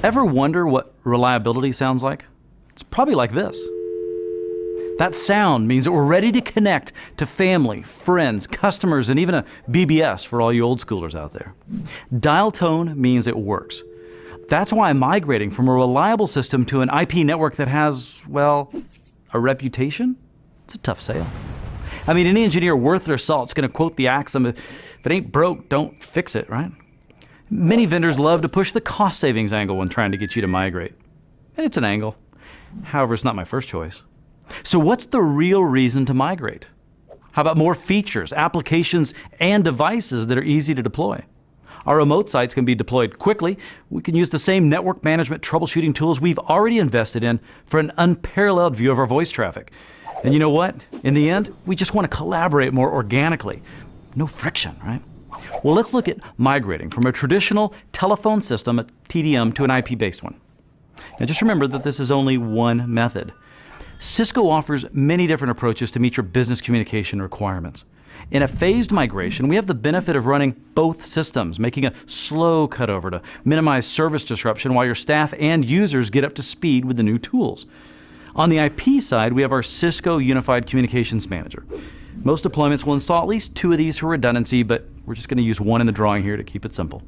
Ever wonder what reliability sounds like? It's probably like this. That sound means that we're ready to connect to family, friends, customers, and even a BBS for all you old schoolers out there. Dial tone means it works. That's why migrating from a reliable system to an IP network that has, well, a reputation, it's a tough sale. I mean, any engineer worth their salt is going to quote the axiom, if it ain't broke, don't fix it, right? Many vendors love to push the cost savings angle when trying to get you to migrate. And it's an angle. However, it's not my first choice. So what's the real reason to migrate? How about more features, applications, and devices that are easy to deploy? Our remote sites can be deployed quickly. We can use the same network management troubleshooting tools we've already invested in for an unparalleled view of our voice traffic. And you know what? In the end, we just want to collaborate more organically. No friction, right? Well, let's look at migrating from a traditional telephone system, a TDM, to an IP-based one. Now just remember that this is only one method. Cisco offers many different approaches to meet your business communication requirements. In a phased migration, we have the benefit of running both systems, making a slow cutover to minimize service disruption while your staff and users get up to speed with the new tools. On the IP side, we have our Cisco Unified Communications Manager. Most deployments will install at least 2 of these for redundancy, but we're just going to use one in the drawing here to keep it simple.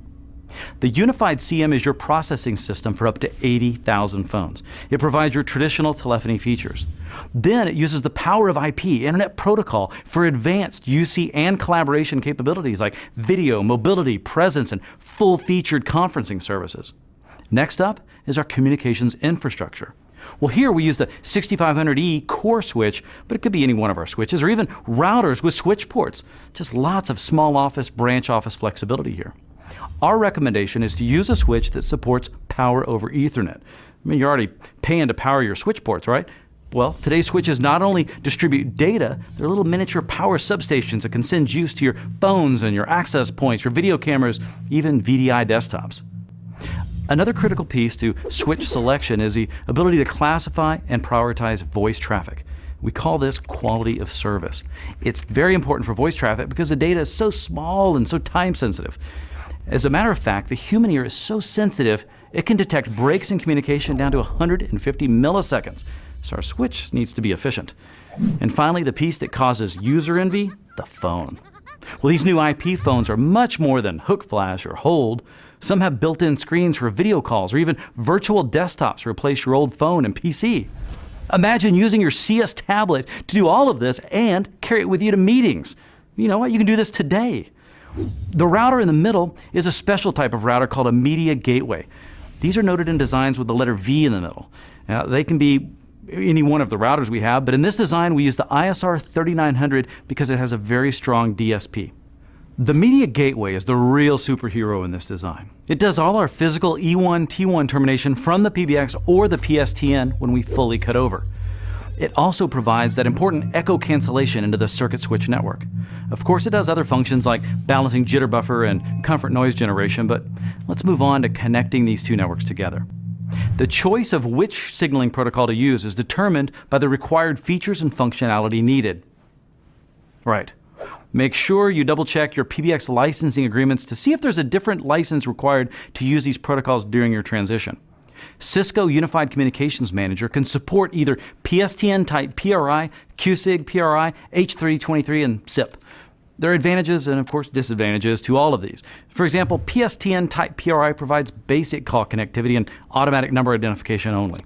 The Unified CM is your processing system for up to 80,000 phones. It provides your traditional telephony features. Then it uses the power of IP, Internet Protocol, for advanced UC and collaboration capabilities like video, mobility, presence, and full-featured conferencing services. Next up is our communications infrastructure. Well, here we use the 6500E core switch, but it could be any one of our switches, or even routers with switch ports. Just lots of small office, branch office flexibility here. Our recommendation is to use a switch that supports power over Ethernet. I mean, you're already paying to power your switch ports, right? Well, today's switches not only distribute data, they're little miniature power substations that can send juice to your phones and your access points, your video cameras, even VDI desktops. Another critical piece to switch selection is the ability to classify and prioritize voice traffic. We call this quality of service. It's very important for voice traffic because the data is so small and so time sensitive. As a matter of fact, the human ear is so sensitive, it can detect breaks in communication down to 150 milliseconds. So our switch needs to be efficient. And finally, the piece that causes user envy, the phone. Well, these new IP phones are much more than hook flash or hold. Some have built-in screens for video calls or even virtual desktops to replace your old phone and PC. Imagine using your CS tablet to do all of this and carry it with you to meetings. You know what? You can do this today. The router in the middle is a special type of router called a media gateway. These are noted in designs with the letter V in the middle. Now, they can be any one of the routers we have, but in this design we use the ISR 3900 because it has a very strong DSP. The media gateway is the real superhero in this design. It does all our physical E1, T1 termination from the PBX or the PSTN when we fully cut over. It also provides that important echo cancellation into the circuit switch network. Of course, it does other functions like balancing jitter buffer and comfort noise generation, but let's move on to connecting these two networks together. The choice of which signaling protocol to use is determined by the required features and functionality needed. Right. Make sure you double check your PBX licensing agreements to see if there's a different license required to use these protocols during your transition. Cisco Unified Communications Manager can support either PSTN type PRI, QSIG PRI, H323, and SIP. There are advantages and, of course, disadvantages to all of these. For example, PSTN type PRI provides basic call connectivity and automatic number identification only.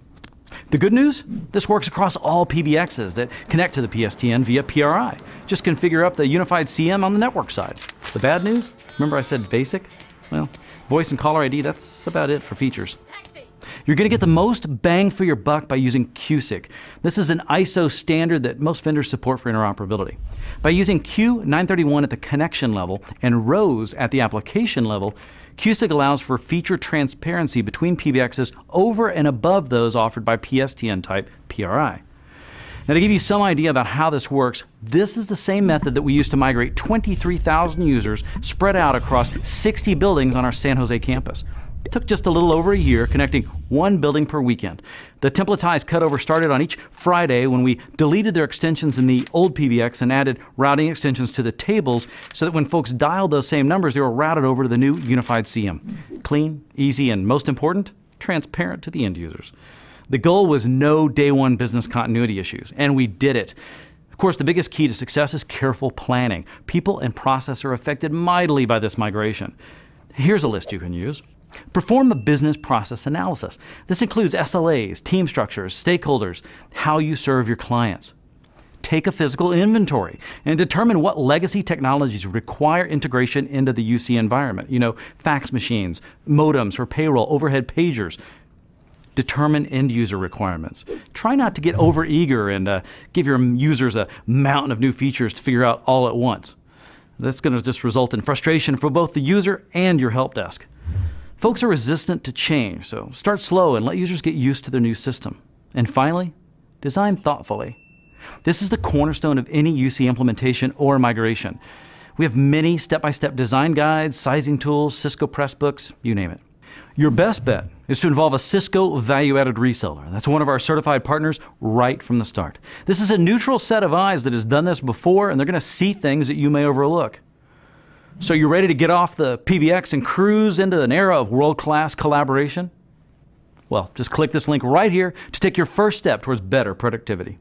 The good news? This works across all PBXs that connect to the PSTN via PRI. Just configure up the unified CM on the network side. The bad news? Remember I said basic? Well, voice and caller ID, that's about it for features. You're going to get the most bang for your buck by using QSIG. This is an ISO standard that most vendors support for interoperability. By using Q931 at the connection level and ROSE at the application level, QSIG allows for feature transparency between PBXs over and above those offered by PSTN type PRI. Now, to give you some idea about how this works, this is the same method that we used to migrate 23,000 users spread out across 60 buildings on our San Jose campus. It took just a little over a year, connecting one building per weekend. The templatized cutover started on each Friday when we deleted their extensions in the old PBX and added routing extensions to the tables so that when folks dialed those same numbers, they were routed over to the new unified CM. Clean, easy, and most important, transparent to the end users. The goal was no day one business continuity issues, and we did it. Of course, the biggest key to success is careful planning. People and process are affected mightily by this migration. Here's a list you can use. Perform a business process analysis. This includes SLAs, team structures, stakeholders, how you serve your clients. Take a physical inventory and determine what legacy technologies require integration into the UC environment. Fax machines, modems for payroll, overhead pagers. Determine end user requirements. Try not to get overeager and give your users a mountain of new features to figure out all at once. That's going to just result in frustration for both the user and your help desk. Folks are resistant to change, so start slow and let users get used to their new system. And finally, design thoughtfully. This is the cornerstone of any UC implementation or migration. We have many step-by-step design guides, sizing tools, Cisco Pressbooks, you name it. Your best bet is to involve a Cisco value-added reseller. That's one of our certified partners right from the start. This is a neutral set of eyes that has done this before, and they're going to see things that you may overlook. So you ready to get off the PBX and cruise into an era of world-class collaboration? Well, just click this link right here to take your first step towards better productivity.